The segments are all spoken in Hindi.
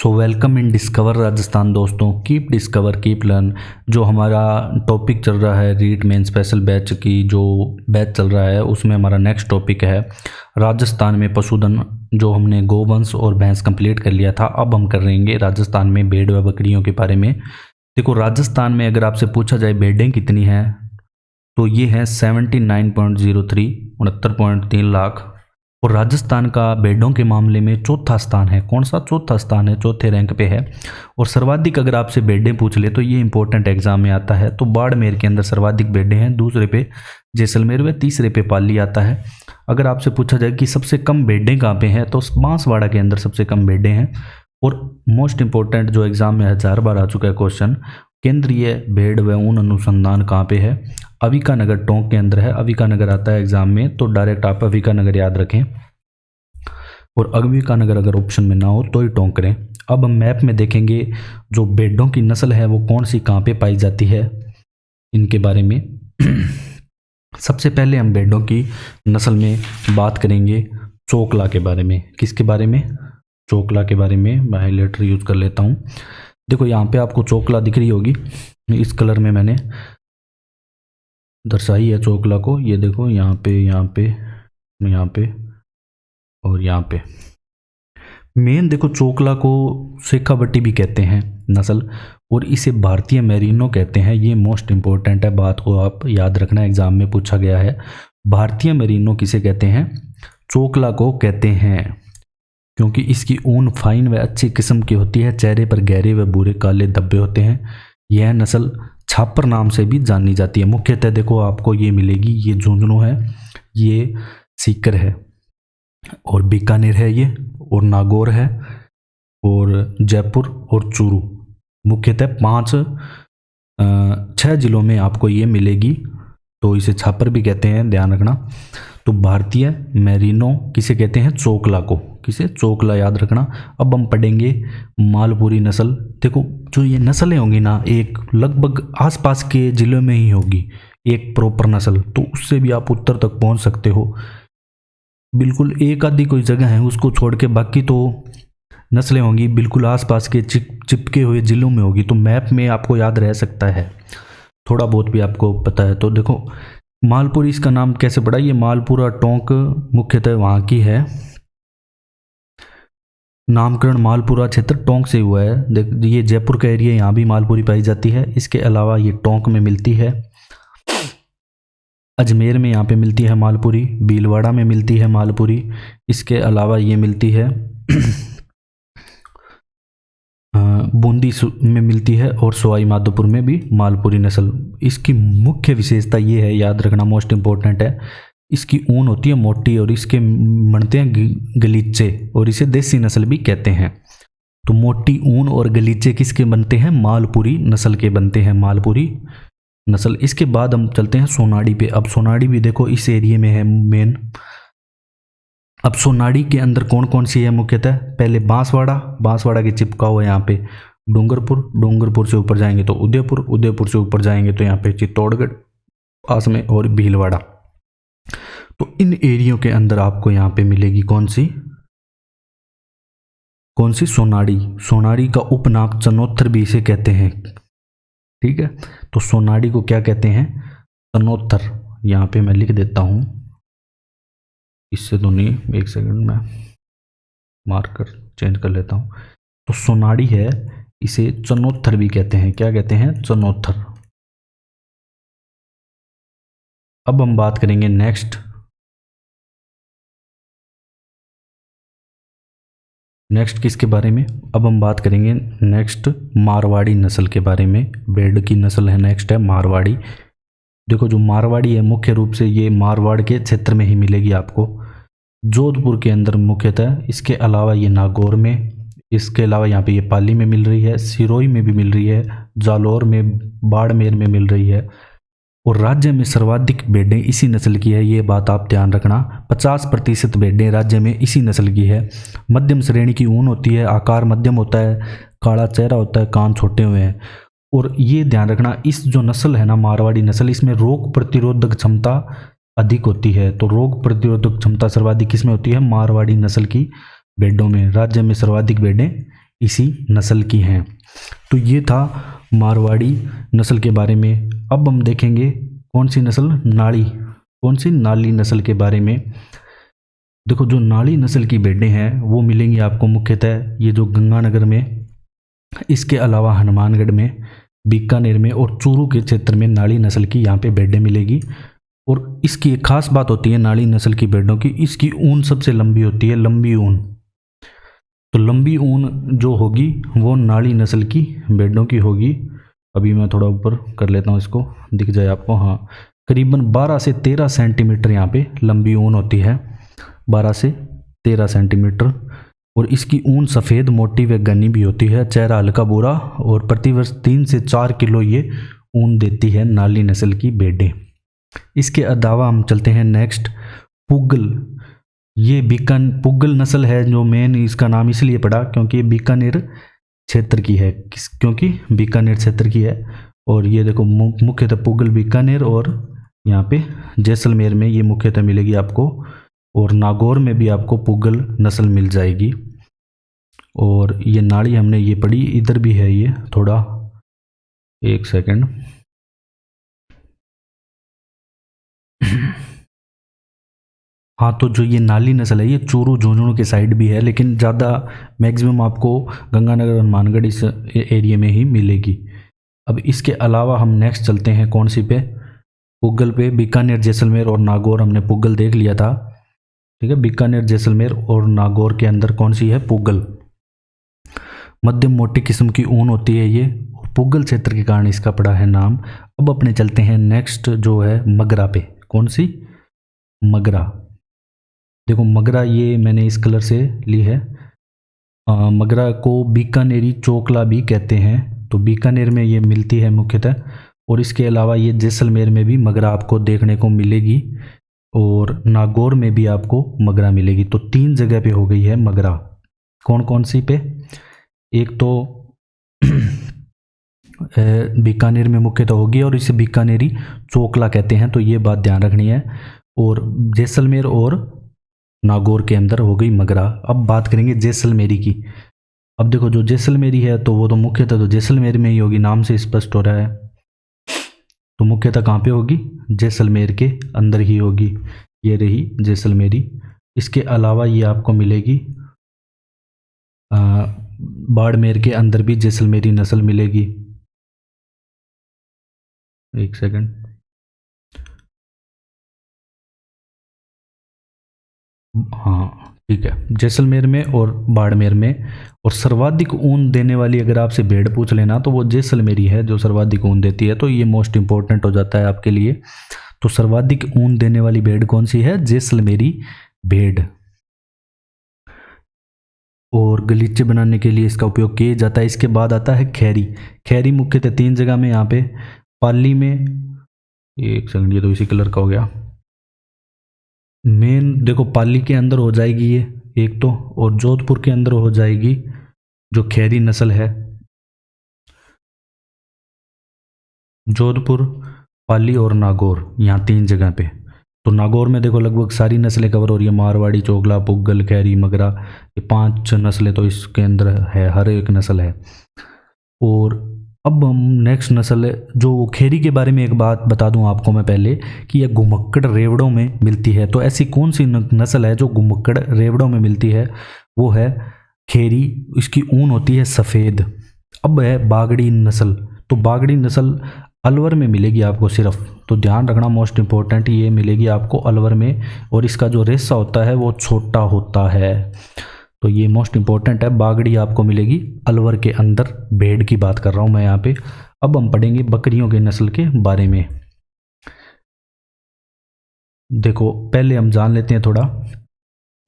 So welcome in discover Rajasthan दोस्तों। Keep discover keep learn. जो हमारा टॉपिक चल रहा है रीट मेन स्पेशल बैच की जो बैच चल रहा है उसमें हमारा नेक्स्ट टॉपिक है राजस्थान में पशुधन। जो हमने गोवंश और भैंस कंप्लीट कर लिया था, अब हम कर रहेंगे राजस्थान में भेड़ व बकरियों के बारे में। देखो, राजस्थान में अगर आपसे पूछा जाए भेड़ें कितनी हैं तो ये है 79.03 69.3 लाख। और राजस्थान का भेड़ों के मामले में चौथा स्थान है। कौन सा चौथा स्थान है? चौथे रैंक पे है। और सर्वाधिक अगर आपसे भेड़ें पूछ ले तो ये इंपॉर्टेंट एग्जाम में आता है, तो बाड़मेर के अंदर सर्वाधिक भेड़ें हैं, दूसरे पे जैसलमेर व तीसरे पे पाली आता है। अगर आपसे पूछा जाए कि सबसे कम भेड़ें कहाँ पे हैं तो बांसवाड़ा के अंदर सबसे कम भेड़ें हैं। और मोस्ट इंपॉर्टेंट जो एग्जाम में 1000 बार आ चुका है क्वेश्चन, केंद्रीय भेड़ व ऊन अनुसंधान कहाँ पे है? अविका नगर टोंक के अंदर है। अविका नगर आता है एग्जाम में तो डायरेक्ट आप अविका नगर याद रखें, और अविका नगर अगर ऑप्शन में ना हो तो ही टोंक करें। अब हम मैप में देखेंगे जो भेड़ों की नस्ल है वो कौन सी कहाँ पे पाई जाती है इनके बारे में। सबसे पहले हम भेड़ों की नस्ल में बात करेंगे चोकला के बारे में। किसके बारे में? चोकला के बारे में। मैं हाईलाइटर यूज कर लेता हूँ। देखो, यहाँ पे आपको चोकला दिख रही होगी, इस कलर में मैंने दर्शाई है चोकला को। ये देखो, यहाँ पे यहाँ पे यहाँ पे और यहाँ पे मेन देखो, चोकला को शेखावटी भी कहते हैं नस्ल, और इसे भारतीय मेरिनो कहते हैं। ये मोस्ट इंपॉर्टेंट है, बात को आप याद रखना, एग्जाम में पूछा गया है। भारतीय मेरिनो किसे कहते हैं? चोकला को कहते हैं, क्योंकि इसकी ऊन फाइन व अच्छी किस्म की होती है। चेहरे पर गहरे व भूरे काले धब्बे होते हैं। यह नस्ल छापर नाम से भी जानी जाती है। मुख्यतः देखो आपको ये मिलेगी, ये झुंझुनू है, ये सीकर है, और बीकानेर है ये, और नागौर है, और जयपुर और चूरू। मुख्यतः 6 जिलों में आपको ये मिलेगी, तो इसे छापर भी कहते हैं, ध्यान रखना। तो भारतीय मेरिनो किसे कहते हैं? चोकला को। किसे? चोकला, याद रखना। अब हम पढ़ेंगे मालपुरी नस्ल। देखो, जो ये नस्लें होंगी ना, एक लगभग आसपास के जिलों में ही होगी एक प्रॉपर नस्ल, तो उससे भी आप उत्तर तक पहुंच सकते हो। बिल्कुल एक आधी कोई जगह है उसको छोड़ के बाकी तो नस्लें होंगी बिल्कुल आसपास के चिपके हुए जिलों में होगी, तो मैप में आपको याद रह सकता है, थोड़ा बहुत भी आपको पता है। तो देखो, मालपुरी इसका नाम कैसे पड़ा? ये मालपुरा टोंक मुख्यतः वहाँ की है। नामकरण मालपुरा क्षेत्र टोंक से हुआ है। देख, ये जयपुर का एरिया, यहाँ भी मालपुरी पाई जाती है। इसके अलावा ये टोंक में मिलती है, अजमेर में यहाँ पे मिलती है मालपुरी, भीलवाड़ा में मिलती है मालपुरी। इसके अलावा ये मिलती है बूंदी में मिलती है, और सवाई माधोपुर में भी मालपुरी नस्ल। इसकी मुख्य विशेषता ये है, याद रखना, मोस्ट इंपॉर्टेंट है, इसकी ऊन होती है मोटी और इसके बनते हैं गलीचे, और इसे देसी नस्ल भी कहते हैं। तो मोटी ऊन और गलीचे किसके बनते हैं? मालपुरी नस्ल के बनते हैं, मालपुरी नस्ल। इसके बाद हम चलते हैं सोनाड़ी पे। अब सोनाड़ी भी देखो इस एरिया में है मेन। अब सोनाड़ी के अंदर कौन कौन सी है? मुख्यतः पहले बांसवाड़ा के चिपका हुआ है यहाँ पे डूंगरपुर से ऊपर जाएंगे तो उदयपुर से ऊपर जाएंगे तो यहाँ पे चित्तौड़गढ़ पास में, और भीलवाड़ा। तो इन एरियो के अंदर आपको यहाँ पे मिलेगी कौन सी? सोनाड़ी। सोनाड़ी का उपनाम चनोत्तर भी इसे कहते हैं, ठीक है। तो सोनाड़ी को क्या कहते हैं? चनोत्तर। यहाँ पे मैं लिख देता हूँ, इससे तो नहीं, एक सेकंड में मार्कर चेंज कर लेता हूँ। तो सोनाड़ी है, इसे चनोत्तर भी कहते हैं। क्या कहते हैं? चनोत्तर। अब हम बात करेंगे नेक्स्ट किसके बारे में? अब हम बात करेंगे नेक्स्ट मारवाड़ी नस्ल के बारे में। भेड़ की नस्ल है, नेक्स्ट है मारवाड़ी। देखो, जो मारवाड़ी है मुख्य रूप से ये मारवाड़ के क्षेत्र में ही मिलेगी आपको, जोधपुर के अंदर मुख्यतः। इसके अलावा ये नागौर में, इसके अलावा यहाँ पे ये पाली में मिल रही है, सिरोही में भी मिल रही है, जालौर में, बाड़मेर में मिल रही है। और राज्य में सर्वाधिक भेड़ें इसी नस्ल की है, ये बात आप ध्यान रखना। 50% भेड़ें राज्य में इसी नस्ल की है। मध्यम श्रेणी की ऊन होती है, आकार मध्यम होता है, काला चेहरा होता है, कान छोटे हुए हैं। और ये ध्यान रखना, इस जो नस्ल है ना मारवाड़ी नस्ल, इसमें रोग प्रतिरोधक क्षमता अधिक होती है। तो रोग प्रतिरोधक क्षमता सर्वाधिक किसमें होती है? मारवाड़ी नस्ल की भेड़ों में। राज्य में सर्वाधिक भेड़ें इसी नस्ल की हैं। तो ये था मारवाड़ी नस्ल के बारे में। अब हम देखेंगे कौन सी नस्ल, नाड़ी, कौन सी, नाली नस्ल के बारे में। देखो जो नाड़ी नस्ल की भेड़ें हैं वो मिलेंगी आपको मुख्यतः ये जो गंगानगर में, इसके अलावा हनुमानगढ़ में, बीकानेर में और चूरू के क्षेत्र में नाड़ी नस्ल की यहाँ पे भेड़ें मिलेगी। और इसकी एक खास बात होती है नाड़ी नस्ल की भेड़ों की, इसकी ऊन सबसे लंबी होती है, लंबी ऊन। तो लंबी ऊन जो होगी वो नाड़ी नस्ल की भेड़ों की होगी। अभी मैं थोड़ा ऊपर कर लेता हूँ, इसको दिख जाए आपको। हाँ, करीबन 12 से 13 सेंटीमीटर यहाँ पे लंबी ऊन होती है, 12 से 13 सेंटीमीटर। और इसकी ऊन सफ़ेद, मोटी व घनी भी होती है, चेहरा हल्का भूरा, और प्रतिवर्ष 3 से 4 किलो ये ऊन देती है नाली नस्ल की भेड़ें। इसके अलावा हम चलते हैं नेक्स्ट, पुगल। ये पुगल नस्ल है जो मेन इसका नाम इसलिए पड़ा क्योंकि ये बीकानेर क्षेत्र की है, क्योंकि बीकानेर क्षेत्र की है। और ये देखो मुख्यतः पुगल बीकानेर और यहाँ पे जैसलमेर में ये मुख्यतः मिलेगी आपको, और नागौर में भी आपको पुगल नस्ल मिल जाएगी। और ये नाड़ी हमने ये पढ़ी, इधर भी है ये थोड़ा, एक सेकंड। हाँ, तो जो ये नाली नस्ल है ये चूरू झुंझुनू के साइड भी है, लेकिन ज़्यादा मैक्सिमम आपको गंगानगर हनुमानगढ़ इस एरिया में ही मिलेगी। अब इसके अलावा हम नेक्स्ट चलते हैं कौन सी पे, पुगल पे। बीकानेर, जैसलमेर और नागौर हमने पुगल देख लिया था, ठीक है। बीकानेर, जैसलमेर और नागौर के अंदर कौन सी है, पुगल। मध्यम मोटी किस्म की ऊन होती है ये, पुगल क्षेत्र के कारण इसका पड़ा है नाम। अब अपने चलते हैं नेक्स्ट जो है मगरा पे। कौन सी, मगरा। देखो मगरा ये मैंने इस कलर से ली है। मगरा को बीकानेरी चोकला भी कहते हैं, तो बीकानेर में ये मिलती है मुख्यतः। और इसके अलावा ये जैसलमेर में भी मगरा आपको देखने को मिलेगी, और नागौर में भी आपको मगरा मिलेगी। तो 3 जगह पे हो गई है मगरा। कौन कौन सी पे, एक तो बीकानेर में मुख्यतः होगी, और इसे बीकानेरी चोकला कहते हैं, तो ये बात ध्यान रखनी है। और जैसलमेर और नागौर के अंदर हो गई मगरा। अब बात करेंगे जैसलमेरी की। अब देखो जो जैसलमेरी है तो वो तो मुख्यतः तो जैसलमेर में ही होगी, नाम से स्पष्ट हो रहा है। तो मुख्यतः कहाँ पे होगी, जैसलमेर के अंदर ही होगी। ये रही जैसलमेरी। इसके अलावा ये आपको मिलेगी बाड़मेर के अंदर भी जैसलमेरी नस्ल मिलेगी। एक सेकंड। हाँ ठीक है, जैसलमेर में और बाड़मेर में। और सर्वाधिक ऊन देने वाली अगर आपसे भेड़ पूछ लेना तो वो जैसलमेरी है जो सर्वाधिक ऊन देती है, तो ये मोस्ट इंपॉर्टेंट हो जाता है आपके लिए। तो सर्वाधिक ऊन देने वाली भेड़ कौन सी है, जैसलमेरी भेड़। और गलीचे बनाने के लिए इसका उपयोग किया जाता है। इसके बाद आता है खैरी। खैरी मुख्यतः 3 जगह में, यहाँ पे पाली में, एक सेकंड ये तो इसी कलर का हो गया, मेन देखो पाली के अंदर हो जाएगी ये एक तो, और जोधपुर के अंदर हो जाएगी जो खैरी नस्ल है, जोधपुर, पाली और नागौर, यहाँ 3 जगह पे। तो नागौर में देखो लगभग सारी नस्लें कवर हो रही है, मारवाड़ी, चोगला, पुगल, खैरी, मगरा, ये 5 नस्लें तो इसके अंदर है, हर एक नस्ल है। और अब हम नेक्स्ट नस्ल जो खैरी के बारे में एक बात बता दूं आपको मैं पहले, कि यह घुमक्कड़ रेवड़ों में मिलती है। तो ऐसी कौन सी नस्ल है जो घुमक्कड़ रेवड़ों में मिलती है, वो है खैरी। इसकी ऊन होती है सफ़ेद। अब है बागड़ी नस्ल। तो बागड़ी नस्ल अलवर में मिलेगी आपको सिर्फ, तो ध्यान रखना मोस्ट इंपॉर्टेंट, ये मिलेगी आपको अलवर में। और इसका जो रेसा होता है वो छोटा होता है, तो ये मोस्ट इंपॉर्टेंट है। बागड़ी आपको मिलेगी अलवर के अंदर, भेड़ की बात कर रहा हूँ मैं यहाँ पे। अब हम पढ़ेंगे बकरियों के नस्ल के बारे में। देखो पहले हम जान लेते हैं थोड़ा।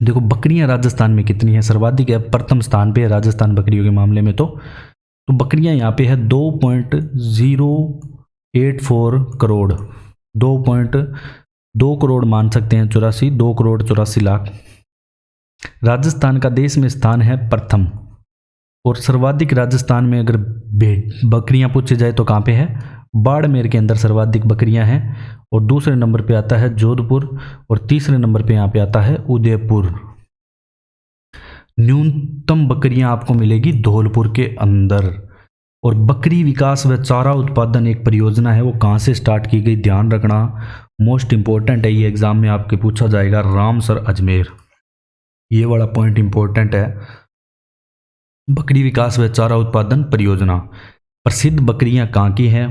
देखो बकरियां राजस्थान में कितनी है, सर्वाधिक है, प्रथम स्थान पे है राजस्थान बकरियों के मामले में। तो बकरियां यहाँ पे है 2.084 करोड़, 2.2 करोड़ मान सकते हैं, 2 करोड़ 84 लाख। राजस्थान का देश में स्थान है प्रथम। और सर्वाधिक राजस्थान में अगर बकरियां पूछे जाए तो कहाँ पे है, बाड़मेर के अंदर सर्वाधिक बकरियां हैं। और दूसरे नंबर पे आता है जोधपुर, और तीसरे नंबर पे यहाँ पे आता है उदयपुर। न्यूनतम बकरियां आपको मिलेगी धौलपुर के अंदर। और बकरी विकास व चारा उत्पादन एक परियोजना है, वो कहाँ से स्टार्ट की गई, ध्यान रखना, मोस्ट इंपॉर्टेंट है, ये एग्जाम में आपके पूछा जाएगा, रामसर अजमेर, ये वाला पॉइंट इंपॉर्टेंट है। बकरी विकास व चारा उत्पादन परियोजना। प्रसिद्ध बकरियां कहाँ की हैं,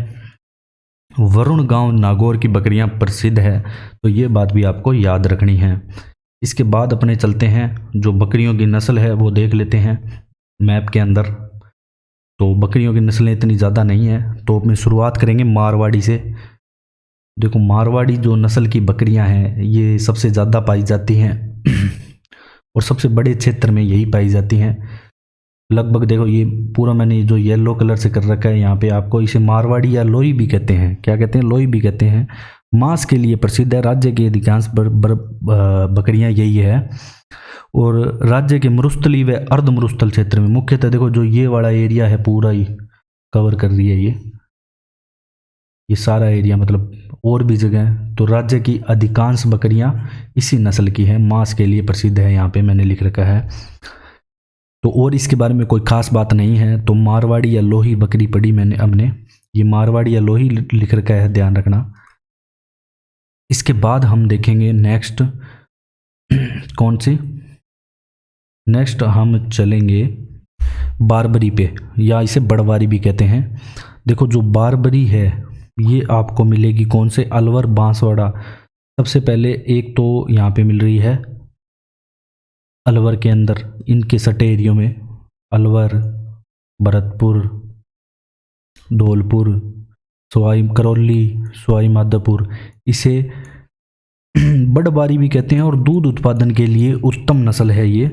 वरुण गांव नागौर की बकरियां प्रसिद्ध है, तो ये बात भी आपको याद रखनी है। इसके बाद अपने चलते हैं, जो बकरियों की नस्ल है वो देख लेते हैं मैप के अंदर। तो बकरियों की नस्लें इतनी ज़्यादा नहीं है, तो अपनी शुरुआत करेंगे मारवाड़ी से। देखो मारवाड़ी जो नस्ल की बकरियां हैं ये सबसे ज़्यादा पाई जाती हैं और सबसे बड़े क्षेत्र में यही पाई जाती हैं लगभग। देखो ये पूरा मैंने जो येलो कलर से कर रखा है यहाँ पे, आपको इसे मारवाड़ी या लोई भी कहते हैं, क्या कहते हैं, लोई भी कहते हैं। मांस के लिए प्रसिद्ध है, राज्य की अधिकांश बकरियां यही है। और राज्य के मरुस्थली व अर्ध मरुस्थल क्षेत्र में मुख्यतः, देखो जो ये वाला एरिया है पूरा ही कवर कर रही है ये सारा एरिया, मतलब और भी जगह है। तो राज्य की अधिकांश बकरियां इसी नस्ल की है, मांस के लिए प्रसिद्ध है, यहाँ पे मैंने लिख रखा है। तो और इसके बारे में कोई खास बात नहीं है। तो मारवाड़ी या लोही बकरी पड़ी मैंने, हमने ये मारवाड़ी या लोही लिख रखा है, ध्यान रखना। इसके बाद हम देखेंगे नेक्स्ट कौन सी, नेक्स्ट हम चलेंगे बारबरी पे, या इसे बड़वारी भी कहते हैं। देखो जो बारबरी है ये आपको मिलेगी कौन से, अलवर बांसवाड़ा। सबसे पहले एक तो यहाँ पे मिल रही है अलवर के अंदर, इनके सटे एरियो में, अलवर, भरतपुर, धौलपुर, सवाई करौली, सवाई माधोपुर, इसे बड़बारी भी कहते हैं। और दूध उत्पादन के लिए उत्तम नस्ल है ये।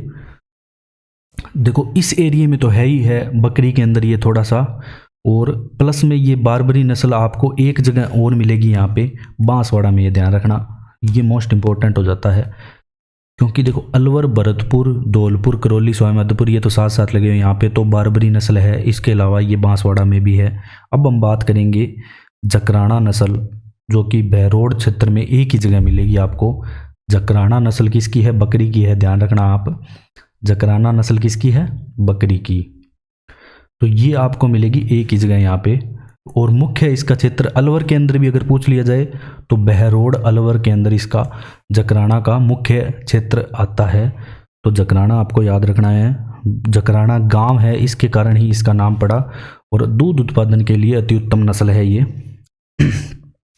देखो इस एरिया में तो है ही है बकरी के अंदर ये थोड़ा सा, और प्लस में ये बारबरी नस्ल आपको एक जगह और मिलेगी यहाँ पे बांसवाड़ा में, ये ध्यान रखना, ये मोस्ट इंपॉर्टेंट हो जाता है। क्योंकि देखो अलवर, भरतपुर, धौलपुर, करौली, सवाई माधोपुर ये तो साथ साथ लगे हुए यहाँ पे, तो बारबरी नस्ल है। इसके अलावा ये बांसवाड़ा में भी है। अब हम बात करेंगे जकराना नस्ल, जो कि बहरोड क्षेत्र में एक ही जगह मिलेगी आपको। जकराना नस्ल किसकी है, बकरी की है, ध्यान रखना आप, जकराना नस्ल किसकी है, बकरी की। तो ये आपको मिलेगी एक ही जगह यहाँ पे। और मुख्य इसका क्षेत्र अलवर के अंदर भी अगर पूछ लिया जाए तो बहरोड अलवर के अंदर इसका जकराना का मुख्य क्षेत्र आता है। तो जकराना आपको याद रखना है, जकराना गांव है, इसके कारण ही इसका नाम पड़ा। और दूध उत्पादन के लिए अति उत्तम नस्ल है ये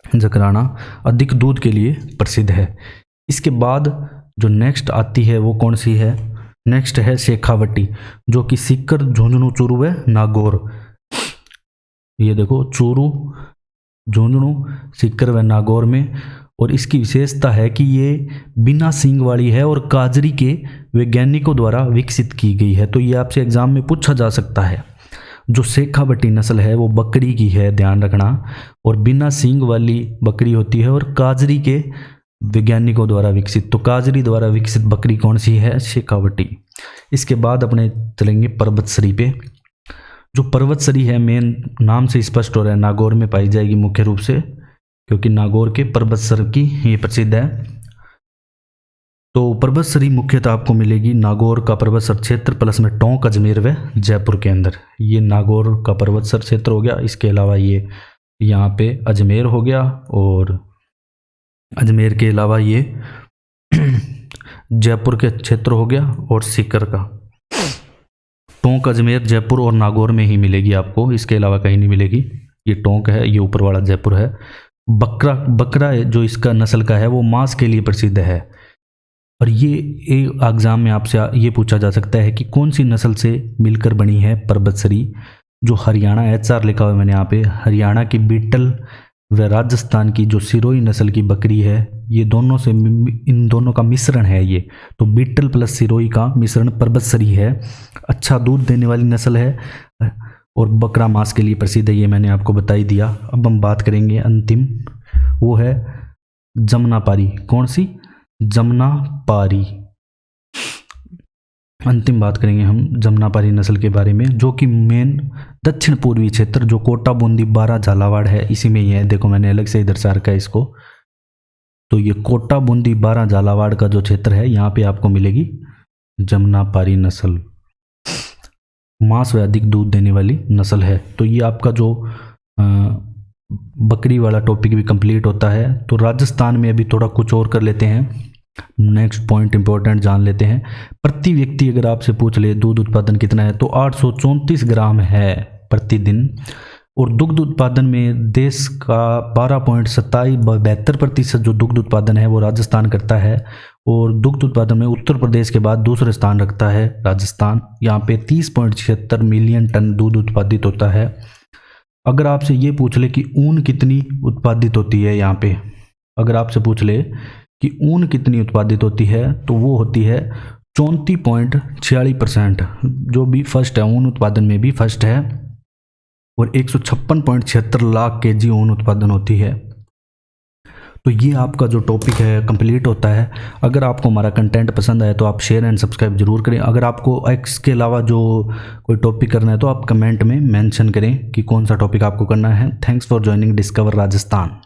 जकराना, अधिक दूध के लिए प्रसिद्ध है। इसके बाद जो नेक्स्ट आती है वो कौन सी है, नेक्स्ट है शेखावटी, जो कि सीकर, झुंझुनू, चूरू व नागौर, ये देखो चूरू, झुंझुनू, सीकर व नागौर में। और इसकी विशेषता है कि ये बिना सींग वाली है और काजरी के वैज्ञानिकों द्वारा विकसित की गई है। तो ये आपसे एग्जाम में पूछा जा सकता है। जो शेखावटी नस्ल है वो बकरी की है, ध्यान रखना, और बिना सींग वाली बकरी होती है और काजरी के वैज्ञानिकों द्वारा विकसित। तो काजरी द्वारा विकसित बकरी कौन सी है, शेखावटी। इसके बाद अपने चलेंगे पर्वतसरी पे। जो पर्वतसरी है मेन नाम से स्पष्ट हो रहा है, नागौर में पाई जाएगी मुख्य रूप से, क्योंकि नागौर के पर्वतसर की ये प्रसिद्ध है। तो पर्वतसरी मुख्यतः आपको मिलेगी नागौर का पर्वतसर क्षेत्र प्लस में टोंक, अजमेर व जयपुर के अंदर। ये नागौर का पर्वतसर क्षेत्र हो गया। इसके अलावा ये यहाँ पे अजमेर हो गया, और अजमेर के अलावा ये जयपुर के क्षेत्र हो गया, और सीकर का। टोंक, अजमेर, जयपुर और नागौर में ही मिलेगी आपको, इसके अलावा कहीं नहीं मिलेगी। ये टोंक है, ये ऊपर वाला जयपुर है। बकरा जो इसका नस्ल का है वो मांस के लिए प्रसिद्ध है। और ये एग्जाम में आपसे ये पूछा जा सकता है कि कौन सी नस्ल से मिलकर बनी है पर्वतसरी। जो हरियाणा, HR लिखा हुआ है मैंने यहाँ पे, हरियाणा की बीटल व राजस्थान की जो सिरोही नस्ल की बकरी है, ये दोनों से, इन दोनों का मिश्रण है ये। तो बीटल प्लस सिरोही का मिश्रण पर्वतसरी है। अच्छा दूध देने वाली नस्ल है और बकरा मांस के लिए प्रसिद्ध है, ये मैंने आपको बता ही दिया। अब हम बात करेंगे अंतिम, वो है जमुनापारी। कौन सी, जमुनापारी। अंतिम बात करेंगे हम जमुनापारी नस्ल के बारे में, जो कि मेन दक्षिण पूर्वी क्षेत्र, जो कोटा, बूंदी, बारा, झालावाड़ है, इसी में ही है। देखो मैंने अलग से इधर से रखा है इसको। तो ये कोटा, बूंदी, बारा, झालावाड़ का जो क्षेत्र है यहाँ पे आपको मिलेगी जमुनापारी नस्ल मांस व अधिक दूध देने वाली नस्ल है। तो ये आपका जो बकरी वाला टॉपिक भी कंप्लीट होता है। तो राजस्थान में अभी थोड़ा कुछ और कर लेते हैं, नेक्स्ट पॉइंट इंपॉर्टेंट जान लेते हैं। प्रति व्यक्ति अगर आपसे पूछ ले दूध उत्पादन कितना है तो 834 ग्राम है प्रतिदिन। और दुग्ध उत्पादन में देश का 12.72% जो दुग्ध उत्पादन है वो राजस्थान करता है। और दुग्ध उत्पादन में उत्तर प्रदेश के बाद दूसरे स्थान रखता है राजस्थान। यहाँ पे 30.76 मिलियन टन दूध उत्पादित होता है। अगर आपसे ये पूछ ले कि ऊन कितनी उत्पादित होती है, यहाँ पे अगर आपसे पूछ ले कि ऊन कितनी उत्पादित होती है तो वो होती है 34.46%, जो भी फर्स्ट है ऊन उत्पादन में भी फर्स्ट है। और 156.76 लाख केजी ऊन उत्पादन होती है। तो ये आपका जो टॉपिक है कंप्लीट होता है। अगर आपको हमारा कंटेंट पसंद आए तो आप शेयर एंड सब्सक्राइब जरूर करें। अगर आपको इसके अलावा जो कोई टॉपिक करना है तो आप कमेंट में मेंशन करें कि कौन सा टॉपिक आपको करना है। Thanks for joining discover Rajasthan.